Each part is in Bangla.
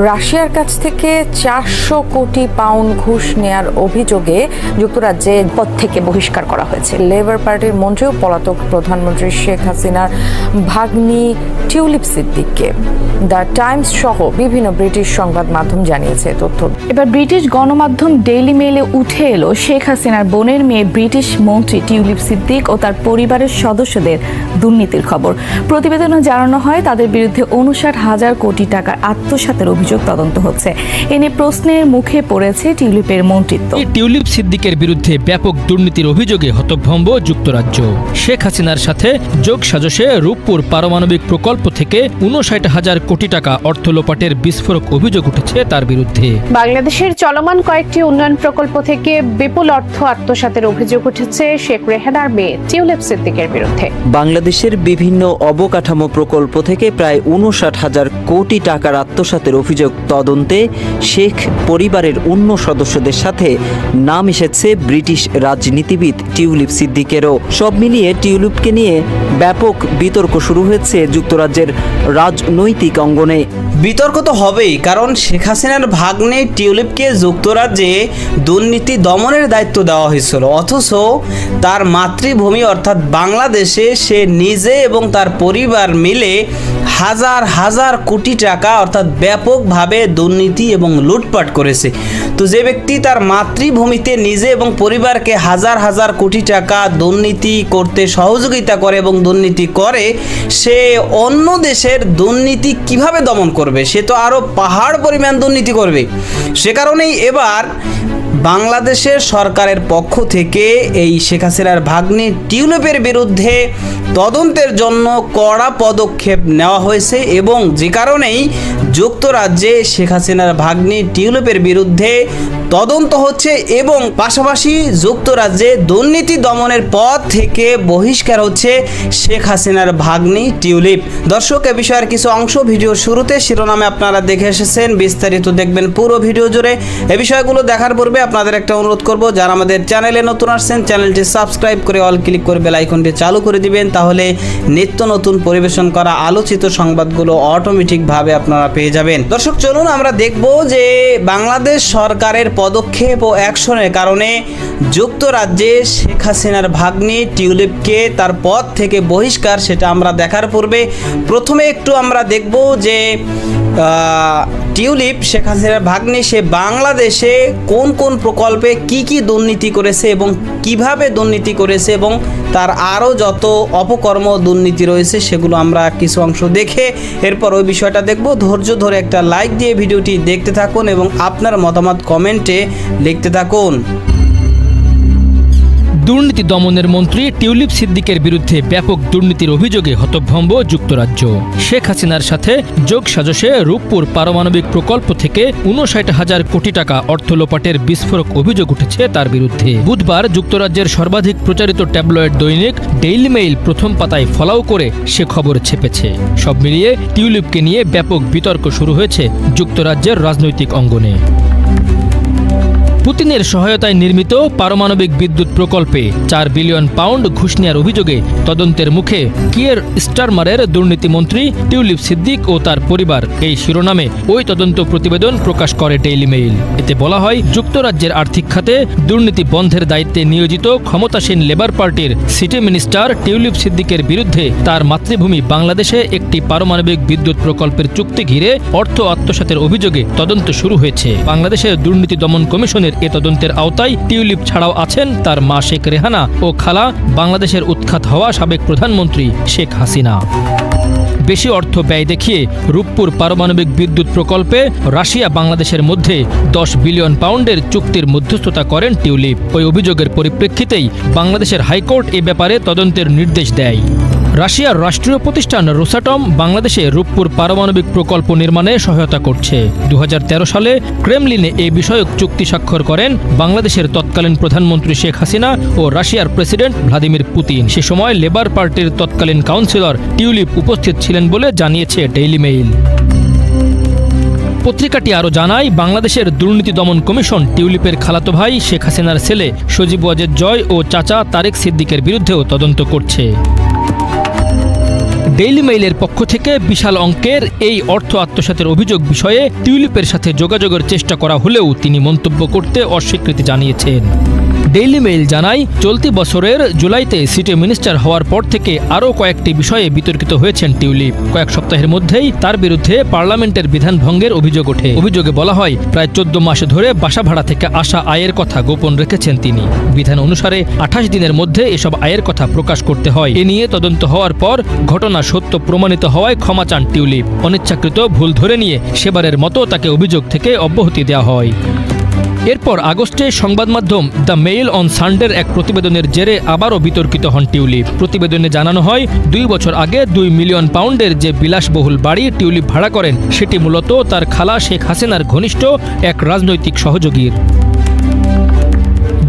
রাশিয়ার কাছ থেকে 400 কোটি পাউন্ড ঘুষ নেয়ার অভিযোগে যুক্তরাজ্যে পদ থেকে বহিষ্কার করা হয়েছে। লেবার পার্টির মন্ত্রী ও পলাতক প্রধানমন্ত্রী শেখ হাসিনার ভাগ্নি টিউলিপ সিদ্দিককে দ্য টাইমস সহ বিভিন্ন ব্রিটিশ সংবাদ মাধ্যম জানিয়েছে তথ্য। এবার ব্রিটিশ গণমাধ্যম ডেইলি মেইলে উঠে এলো শেখ হাসিনার বোনের মেয়ে ব্রিটিশ মন্ত্রী টিউলিপ সিদ্দিক ও তার পরিবারের সদস্যদের দুর্নীতির খবর। প্রতিবেদনে জানানো হয় তাদের বিরুদ্ধে 59,000 কোটি টাকার আত্মসাতের অভিযোগ তদন্ত হচ্ছে। এনে প্রশ্নের মুখে পড়েছে টিউলিপের মন্ত্রিত্ব। টিউলিপ সিদ্দিকের বিরুদ্ধে ব্যাপক দুর্নীতির অভিযোগে হতভম্ব যুক্তরাজ্য। শেখ হাসিনার সাথে যোগ সাজশে রূপপুর পারমাণবিক প্রকল্প থেকে 59,000 কোটি টাকা অর্থ লোপাটের বিস্ফোরক অভিযোগ উঠেছে তার বিরুদ্ধে। বাংলাদেশের চলমান কয়েকটি উন্নয়ন প্রকল্প থেকে বিপুল অর্থ আত্মসাতের অভিযোগ উঠেছে শেখ রেহানার মেয়ে টিউলিপ সিদ্দিকের বিরুদ্ধে। বাংলাদেশের বিভিন্ন অবকাঠামো প্রকল্প থেকে প্রায় 59,000 কোটি টাকার আত্মসাতের অভিযোগ তদন্তে শেখ পরিবারের অন্য সদস্যদের সাথে নাম এসেছে ব্রিটিশ রাজনীতিবিদ টিউলিপ সিদ্দিকেরও। সব মিলিয়ে টিউলিপকে নিয়ে ব্যাপক বিতর্ক শুরু হয়েছে যুক্তরাজ্যের রাজনৈতিক অঙ্গনে। বিতর্ক তো হবেই, কারণ শেখ হাসিনার ভাগ্নে টিউলিপকে যুক্তরাজ্যে দুর্নীতি দমনের দায়িত্ব দেওয়া হয়েছিল, অথচ তার মাতৃভূমি অর্থাৎ বাংলাদেশে সে নিজে এবং তার পরিবার মিলে হাজার হাজার কোটি টাকা অর্থাৎ ব্যাপকভাবে দুর্নীতি এবং লুটপাট করেছে। তো যে ব্যক্তি তার মাতৃভূমিতে নিজে এবং পরিবারকে হাজার হাজার কোটি টাকা দুর্নীতি করতে সহযোগিতা করে এবং দুর্নীতি করে, সে অন্য দেশের দুর্নীতি কিভাবে দমন করবে? সে তো আরও পাহাড় পরিমাণ দুর্নীতি করবে। সে কারণেই এবার বাংলাদেশের সরকারের পক্ষ থেকে এই শেখ হাসিনার ভাগ্নি টিউলিপের বিরুদ্ধে তদন্তের জন্য কড়া পদক্ষেপ নেওয়া হয়েছে এবং যে কারণেই যুক্তরাজ্যে শেখ হাসিনার ভাগ্নি টিউলিপের বিরুদ্ধে তদন্ত হচ্ছে এবং পাশাপাশি যুক্তরাজ্যে দুর্নীতি দমনের পদ থেকে বহিষ্কার হচ্ছে শেখ হাসিনার ভাগ্নি টিউলিপ। দর্শক, এ বিষয়ের কিছু অংশ ভিডিওর শুরুতে শিরোনামে আপনারা দেখে এসেছেন, বিস্তারিত দেখবেন পুরো ভিডিও জুড়ে। এ বিষয়গুলো দেখার পূর্বে আপনাদের একটা অনুরোধ করব, যারা আমাদের চ্যানেলে নতুন আসছেন চ্যানেলটি সাবস্ক্রাইব করে অল ক্লিক করে বেল আইকনটি চালু করে দিবেন, তাহলে নিত্য নতুন পরিবেশন করা আলোচিত সংবাদগুলো অটোমেটিকভাবে আপনারা পেয়ে যাবেন। দর্শক, চলুন আমরা দেখব যে বাংলাদেশ সরকারের পদক্ষেপ ও অ্যাকশনের কারণে যুক্তরাজ্যে শেখ হাসিনার ভাগ্নি টিউলিপকে তার পদ থেকে বহিষ্কার, সেটা আমরা দেখার পূর্বে প্রথমে একটু আমরা দেখব যে টিউলিপ শেখ হাসিনার ভাগ্নি সে বাংলাদেশে কোন কোন প্রকল্পে কি কি দুর্নীতি করেছে এবং কিভাবে দুর্নীতি করেছে এবং তার আরও যত অপকর্ম দুর্নীতি রয়েছে সেগুলো আমরা কিছু অংশ দেখে এরপর ওই বিষয়টা দেখব। ধৈর্য ধরে একটা লাইক দিয়ে ভিডিওটি দেখতে থাকুন এবং আপনার মতামত কমেন্টে লিখতে থাকুন। দুর্নীতি দমনের মন্ত্রী টিউলিপ সিদ্দিকের বিরুদ্ধে ব্যাপক দুর্নীতির অভিযোগে হতভম্ব যুক্তরাজ্য। শেখ হাসিনার সাথে যোগ সাজশে রূপপুর পারমাণবিক প্রকল্প থেকে 59,000 কোটি টাকা অর্থ লোপাটের বিস্ফোরক অভিযোগ উঠেছে তার বিরুদ্ধে। বুধবার যুক্তরাজ্যের সর্বাধিক প্রচারিত ট্যাবলয়েড দৈনিক ডেইলি মেইল প্রথম পাতায় ফলাও করে সে খবর ছেপেছে। সব মিলিয়ে টিউলিপকে নিয়ে ব্যাপক বিতর্ক শুরু হয়েছে যুক্তরাজ্যের রাজনৈতিক অঙ্গনে। পুতিনের সহায়তায় নির্মিত পারমাণবিক বিদ্যুৎ প্রকল্পে 4 বিলিয়ন পাউন্ড ঘুষ নেওয়ার অভিযোগে তদন্তের মুখে কিয়ের স্টারমারের দুর্নীতিমন্ত্রী টিউলিপ সিদ্দিক ও তার পরিবার, এই শিরোনামে ওই তদন্ত প্রতিবেদন প্রকাশ করে ডেইলি মেইল। এতে বলা হয়, যুক্তরাজ্যের আর্থিক খাতে দুর্নীতি বন্ধের দায়িত্বে নিয়োজিত ক্ষমতাসীন লেবার পার্টির সিটি মিনিস্টার টিউলিপ সিদ্দিকের বিরুদ্ধে তার মাতৃভূমি বাংলাদেশে একটি পারমাণবিক বিদ্যুৎ প্রকল্পের চুক্তি ঘিরে অর্থ আত্মসাতের অভিযোগে তদন্ত শুরু হয়েছে। বাংলাদেশের দুর্নীতি দমন কমিশনের এ তদন্তের আওতায় টিউলিপ ছাড়াও আছেন তার মা শেখ রেহানা ও খালা বাংলাদেশের উৎখাত হওয়া সাবেক প্রধানমন্ত্রী শেখ হাসিনা। বেশি অর্থ ব্যয় দেখিয়ে রূপপুর পারমাণবিক বিদ্যুৎ প্রকল্পে রাশিয়া বাংলাদেশের মধ্যে 10 বিলিয়ন পাউন্ডের চুক্তির মধ্যস্থতা করেন টিউলিপ। ওই অভিযোগের পরিপ্রেক্ষিতেই বাংলাদেশের হাইকোর্ট এ ব্যাপারে তদন্তের নির্দেশ দেয়। রাশিয়ার রাষ্ট্রীয় প্রতিষ্ঠান রোসাটম বাংলাদেশে রূপপুর পারমাণবিক প্রকল্প নির্মাণে সহায়তা করছে। 2013 সালে ক্রেমলিনে এই বিষয়ক চুক্তি স্বাক্ষর করেন বাংলাদেশের তৎকালীন প্রধানমন্ত্রী শেখ হাসিনা ও রাশিয়ার প্রেসিডেন্ট ভ্লাদিমির পুতিন। সে সময় লেবার পার্টির তৎকালীন কাউন্সিলর টিউলিপ উপস্থিত ছিলেন বলে জানিয়েছে ডেইলি মেইল। পত্রিকাটি আরও জানায়, বাংলাদেশের দুর্নীতি দমন কমিশন টিউলিপের খালাতো ভাই শেখ হাসিনার ছেলে সজীব ওয়াজেদ জয় ও চাচা তারেক সিদ্দিকের বিরুদ্ধেও তদন্ত করছে। ডেইলি মেইলের পক্ষ থেকে বিশাল অঙ্কের এই অর্থ আত্মসাতের অভিযোগ বিষয়ে টিউলিপের সাথে যোগাযোগের চেষ্টা করা হলেও তিনি মন্তব্য করতে অস্বীকৃতি জানিয়েছেন। ডেইলি মেইল জানায়, চলতি বছরের জুলাইতে সিটি মিনিস্টার হওয়ার পর থেকে আরও কয়েকটি বিষয়ে বিতর্কিত হয়েছেন টিউলিপ। কয়েক সপ্তাহের মধ্যেই তার বিরুদ্ধে পার্লামেন্টের বিধান ভঙ্গের অভিযোগ ওঠে। অভিযোগে বলা হয়, প্রায় 14 মাস ধরে বাসা ভাড়া থেকে আসা আয়ের কথা গোপন রেখেছেন তিনি। বিধান অনুসারে 28 দিনের মধ্যে এসব আয়ের কথা প্রকাশ করতে হয়। এ নিয়ে তদন্ত হওয়ার পর ঘটনা সত্য প্রমাণিত হওয়ায় ক্ষমা চান টিউলিপ। অনিচ্ছাকৃত ভুল ধরে নিয়ে সেবারের মতো তাকে অভিযোগ থেকে অব্যাহতি দেওয়া হয়। এরপর আগস্টে সংবাদ মাধ্যম দ্য মেইল অন সানডের এক প্রতিবেদনের জেরে আবারও বিতর্কিত হন টিউলিপ। প্রতিবেদনে জানানো হয়, 2 বছর আগে 2 মিলিয়ন পাউন্ডের যে বিলাসবহুল বাড়ি টিউলিপ ভাড়া করেন, সেটি মূলত তার খালা শেখ হাসিনার ঘনিষ্ঠ এক রাজনৈতিক সহযোগীর।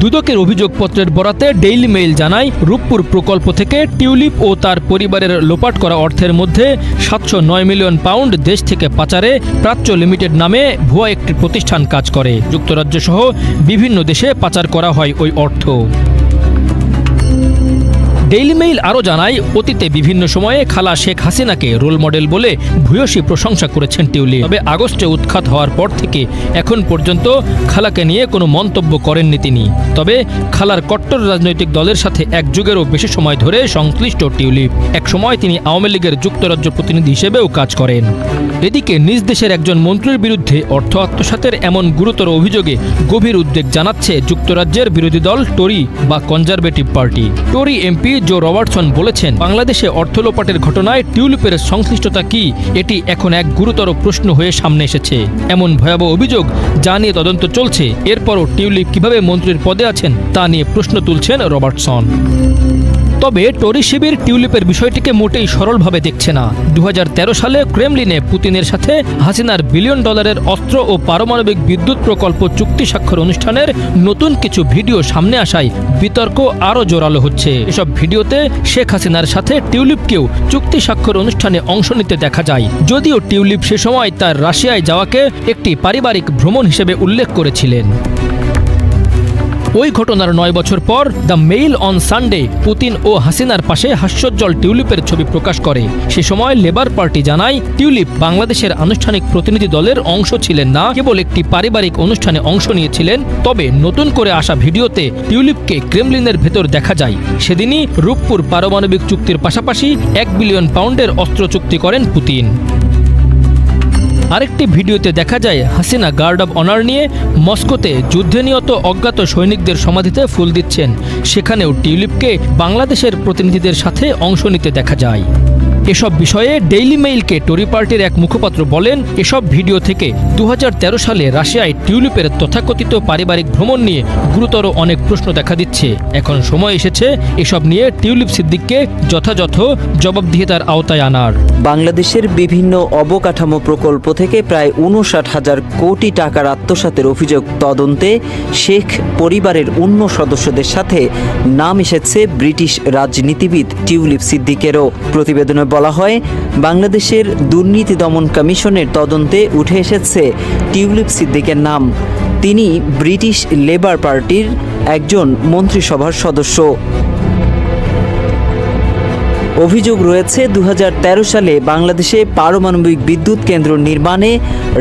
দুদকের অভিযোগপত্রের বরাতে ডেইলি মেইল জানায়, রূপপুর প্রকল্প থেকে টিউলিপ ও তার পরিবারের লোপাট করা অর্থের মধ্যে 709 মিলিয়ন পাউন্ড দেশ থেকে পাচারে প্রাচ্য লিমিটেড নামে ভুয়া একটি প্রতিষ্ঠান কাজ করে। যুক্তরাজ্য সহ বিভিন্ন দেশে পাচার করা হয় ওই অর্থ। ডেইলি মেইল আরও জানায়, অতীতে বিভিন্ন সময়ে খালা শেখ হাসিনাকে রোল মডেল বলে ভূয়সী প্রশংসা করেছেন টিউলিপ। তবে আগস্টে উৎখাত হওয়ার পর থেকে এখন পর্যন্ত খালাকে নিয়ে কোনো মন্তব্য করেননি তিনি। তবে খালার কট্টর রাজনৈতিক দলের সাথে এক যুগেরও বেশি সময় ধরে সংশ্লিষ্ট টিউলিপ। এক সময় তিনি আওয়ামী লীগের যুক্তরাজ্য প্রতিনিধি হিসেবেও কাজ করেন। এদিকে নিজ দেশের একজন মন্ত্রীর বিরুদ্ধে অর্থ আত্মসাতের এমন গুরুতর অভিযোগে গভীর উদ্বেগ জানাচ্ছে যুক্তরাজ্যের বিরোধী দল টরি বা কনজারভেটিভ পার্টি। টরি এমপি জো রবার্টসন বলেছেন, বাংলাদেশে অর্থ লোপাটের ঘটনায় টিউলিপের সংশ্লিষ্টতা কি, এটি এখন এক গুরুতর প্রশ্ন হয়ে সামনে এসেছে। এমন ভয়াবহ অভিযোগ যা নিয়ে তদন্ত চলছে। এরপরও টিউলিপ কিভাবে মন্ত্রীর পদে আছেন তা নিয়ে প্রশ্ন তুলছেন রবার্টসন। তবে টরি শিবির টিউলিপের বিষয়টিকে মোটেই সরলভাবে দেখছে না। 2013 সালে ক্রেমলিনে পুতিনের সাথে হাসিনার বিলিয়ন ডলারের অস্ত্র ও পারমাণবিক বিদ্যুৎ প্রকল্প চুক্তি স্বাক্ষর অনুষ্ঠানের নতুন কিছু ভিডিও সামনে আসায় বিতর্ক আরও জোরালো হচ্ছে। এসব ভিডিওতে শেখ হাসিনার সাথে টিউলিপকেও চুক্তি স্বাক্ষর অনুষ্ঠানে অংশ নিতে দেখা যায়। যদিও টিউলিপ সে সময় তার রাশিয়ায় যাওয়াকে একটি পারিবারিক ভ্রমণ হিসেবে উল্লেখ করেছিলেন। ওই ঘটনার 9 বছর পর the Mail on Sunday Putin ও হাসিনার পাশে হাস্যোজ্জ্বল টিউলিপের ছবি প্রকাশ করে। সে সময় লেবার পার্টি জানায়, টিউলিপ বাংলাদেশের আনুষ্ঠানিক প্রতিনিধি দলের অংশ ছিলেন না, কেবল একটি পারিবারিক অনুষ্ঠানে অংশ নিয়েছিলেন। তবে নতুন করে আসা ভিডিওতে টিউলিপকে ক্রেমলিনের ভেতর দেখা যায়। সেদিনই রূপপুর পারমাণবিক চুক্তির পাশাপাশি 1 বিলিয়ন পাউন্ডের অস্ত্র চুক্তি করেন পুতিন। আরেকটি ভিডিওতে দেখা যায় হাসিনা গার্ড অব অনার নিয়ে মস্কোতে যুদ্ধে নিহত অজ্ঞাত সৈনিকদের সমাধিতে ফুল দিচ্ছেন। সেখানেও টিউলিপকে বাংলাদেশের প্রতিনিধিদের সাথে অংশ নিতে দেখা যায়। এসব বিষয়ে ডেইলি মেইলকে টরি পার্টির এক মুখপাত্র বলেন, এসব ভিডিও থেকে 2013 সালে রাশিয়ায় টিউলিপের তথাকথিত পারিবারিক ভ্রমণ নিয়ে গুরুতর অনেক প্রশ্ন দেখা দিচ্ছে। এখন সময় এসেছে এসব নিয়ে টিউলিপ সিদ্দিককে যথাযথ জবাবদিহিতার আওতায় আনার। বাংলাদেশের বিভিন্ন অবকাঠামো প্রকল্প থেকে প্রায় 59,000 কোটি টাকার আত্মসাতের অভিযোগ তদন্তে শেখ পরিবারের অন্য সদস্যদের সাথে নাম এসেছে ব্রিটিশ রাজনীতিবিদ টিউলিপ সিদ্দিকেরও। প্রতিবেদনে বলা হয়, বাংলাদেশের দুর্নীতি দমন কমিশনের তদন্তে উঠে এসেছে টিউলিপ সিদ্দিকের নাম। তিনি ব্রিটিশ লেবার পার্টির একজন মন্ত্রিসভার সদস্য। অভিযোগ রয়েছে 2013 সালে বাংলাদেশে পারমাণবিক বিদ্যুৎ কেন্দ্র নির্মাণে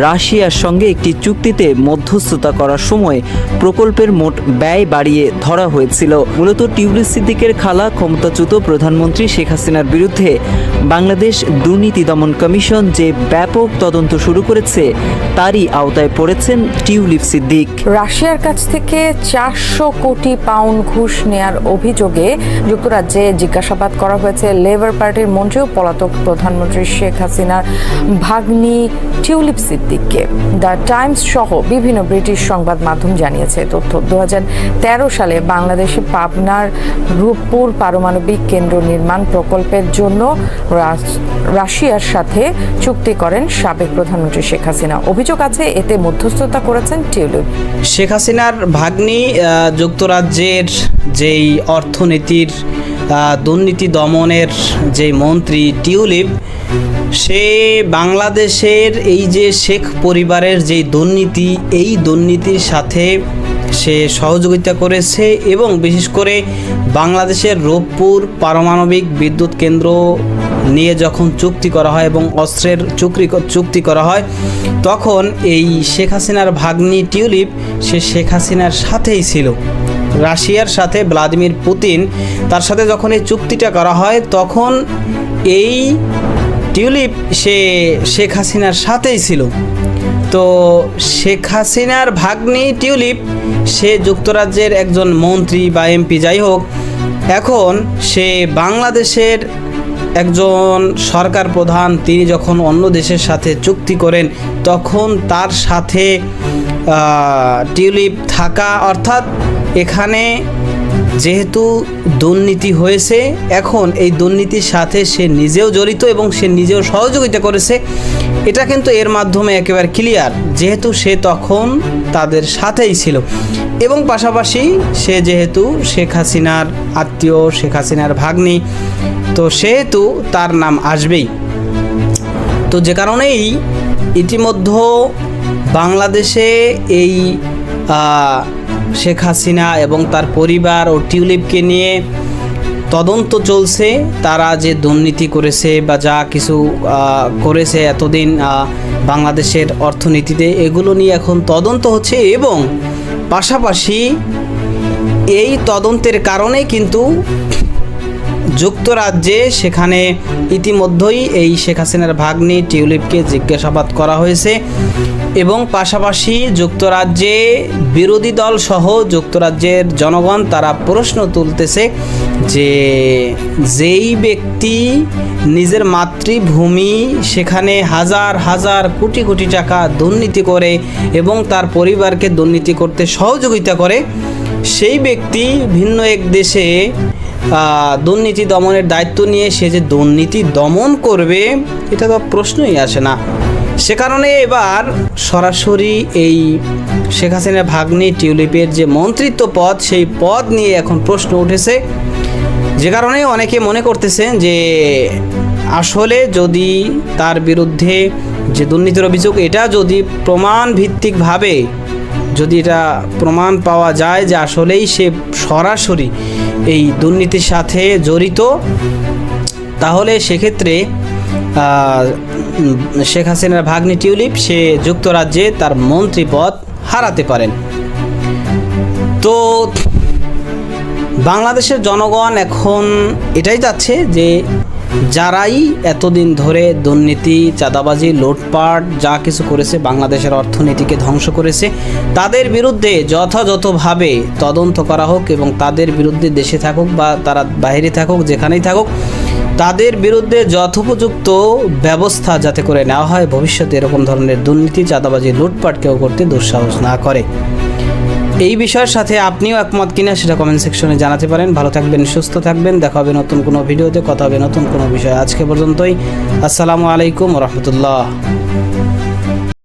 রাশিয়ার সঙ্গে একটি চুক্তিতে মধ্যস্থতা করার সময় প্রকল্পের মোট ব্যয় বাড়িয়ে ধরা হয়েছিল। মূলত টিউলিপ সিদ্দিকের খালা ক্ষমতাচ্যুত প্রধানমন্ত্রী শেখ হাসিনার বিরুদ্ধে বাংলাদেশ দুর্নীতি দমন কমিশন যে ব্যাপক তদন্ত শুরু করেছে তারই আওতায় পড়েছেন টিউলিপ সিদ্দিক। রাশিয়ার কাছ থেকে 400 কোটি পাউন্ড ঘুষ নেয়ার অভিযোগে যুক্তরাজ্যে জিজ্ঞাসাবাদ করা হয়েছে লেবার পার্টির মন্ত্রী ও পলাতক প্রধানমন্ত্রী শেখ হাসিনার ভাগ্নি টিউলিপ সিদ্দিককে। দ্য টাইমস সহ বিভিন্ন ব্রিটিশ সংবাদ মাধ্যম জানিয়েছে তথ্য। 2013 সালে বাংলাদেশে পাবনার রূপপুর পারমাণবিক কেন্দ্র নির্মাণ প্রকল্পের জন্য রাশিয়ার সাথে চুক্তি করেন সাবেক প্রধানমন্ত্রী শেখ হাসিনা। অভিযোগ আছে এতে মধ্যস্থতা করেছেন টিউলিপ। শেখ হাসিনার ভাগ্নি যুক্তরাজ্যের যেই অর্থনীতির দুর্নীতি দমনের যে মন্ত্রী টিউলিপ, সে বাংলাদেশের এই যে শেখ পরিবারের যেই দুর্নীতি, এই দুর্নীতির সাথে সে সহযোগিতা করেছে এবং বিশেষ করে বাংলাদেশের রূপপুর পারমাণবিক বিদ্যুৎ কেন্দ্র নিয়ে যখন চুক্তি করা হয় এবং অস্ত্রের চুক্তি করা হয়, তখন এই শেখ হাসিনার ভাগ্নি টিউলিপ সে শেখ হাসিনার সাথেই ছিল। রাশিয়ার সাথে ভ্লাদিমির পুতিন তার সাথে যখন এই চুক্তিটা করা হয়, তখন এই টিউলিপ সে শেখ হাসিনার সাথেই ছিল। তো শেখ হাসিনার ভাগ্নি টিউলিপ সে যুক্তরাজ্যের একজন মন্ত্রী বা এমপি, যাই হোক, এখন সে বাংলাদেশের একজন সরকার প্রধান। তিনি যখন অন্য দেশের সাথে চুক্তি করেন, তখন তার সাথে টিউলিপ থাকা, অর্থাৎ এখানে যেহেতু দুর্নীতি হয়েছে, এখন এই দুর্নীতির সাথে সে নিজেও জড়িত এবং সে নিজেও সহযোগিতা করেছে, এটা কিন্তু এর মাধ্যমে একেবারে ক্লিয়ার, যেহেতু সে তখন তাদের সাথেই ছিল। এবং পাশাপাশি সে যেহেতু শেখ হাসিনার আত্মীয়, শেখ হাসিনার ভাগ্নি, তো সেহেতু তার নাম আসবেই। তো যে কারণেই ইতিমধ্যে বাংলাদেশে এই শেখ হাসিনা এবং তার পরিবার ও টিউলিপকে নিয়ে তদন্ত চলছে। তারা যে দুর্নীতি করেছে বা যা কিছু করেছে এতদিন বাংলাদেশের অর্থনীতিতে, এগুলো নিয়ে এখন তদন্ত হচ্ছে। এবং পাশাপাশি এই তদন্তের কারণে কিন্তু যুক্তরাজ্যে সেখানে ইতিমধ্যেই এই শেখ হাসিনার ভাগ্নি টিউলিপকে জিজ্ঞাসাবাদ করা হয়েছে। এবং পাশাপাশি যুক্তরাজ্যে বিরোধী দল সহ যুক্তরাজ্যের জনগণ তারা প্রশ্ন তুলতেছে যে যেই ব্যক্তি নিজের মাতৃভূমি সেখানে হাজার হাজার কোটি কোটি টাকা দুর্নীতি করে এবং তার পরিবারকে দুর্নীতি করতে সহযোগিতা করে, সেই ব্যক্তি ভিন্ন এক দেশে দুর্নীতি দমনের দায়িত্ব নিয়ে সে যে দুর্নীতি দমন করবে, এটা তো প্রশ্নই আসে না। সে কারণে এবার সরাসরি এই শেখ হাসিনার ভাগ্নি টিউলিপের যে মন্ত্রিত্ব পদ, সেই পদ নিয়ে এখন প্রশ্ন উঠেছে। যে কারণে অনেকে মনে করতেছেন যে আসলে যদি তার বিরুদ্ধে যে দুর্নীতির অভিযোগ, এটা যদি প্রমাণ ভিত্তিকভাবে যদি এটা প্রমাণ পাওয়া যায় যে আসলেই সে সরাসরি এই দুর্নীতির সাথে জড়িত, তাহলে সেক্ষেত্রে শেখ হাসিনার ভাগ্নি টিউলিপ সে যুক্তরাজ্যে তার মন্ত্রী পদ হারাতে পারেন। তো বাংলাদেশের জনগণ এখন এটাই চাচ্ছে যে যারাই এতদিন ধরে দুর্নীতি, চাঁদাবাজি, লুটপাট যা কিছু করেছে, বাংলাদেশের অর্থনীতিকে ধ্বংস করেছে, তাদের বিরুদ্ধে যথাযথভাবে তদন্ত করা হোক এবং তাদের বিরুদ্ধে দেশে থাকুক বা তারা বাইরে থাকুক, যেখানেই থাকুক, তাদের বিরুদ্ধে যথোপযুক্ত ব্যবস্থা যাতে করে নেওয়া হয়, ভবিষ্যতে এরকম ধরনের দুর্নীতি, চাঁদাবাজি, লুটপাট কেউ করতে দুঃসাহস না করে। এই বিষয়ের সাথে আপনিও একমত কিনা সেটা কমেন্ট সেকশনে জানাতে পারেন। ভালো থাকবেন, সুস্থ থাকবেন, দেখা হবে নতুন কোনো ভিডিওতে, কথা হবে নতুন কোনো বিষয়। আজকে পর্যন্তই। আসসালামু আলাইকুম ওয়া রাহমাতুল্লাহ।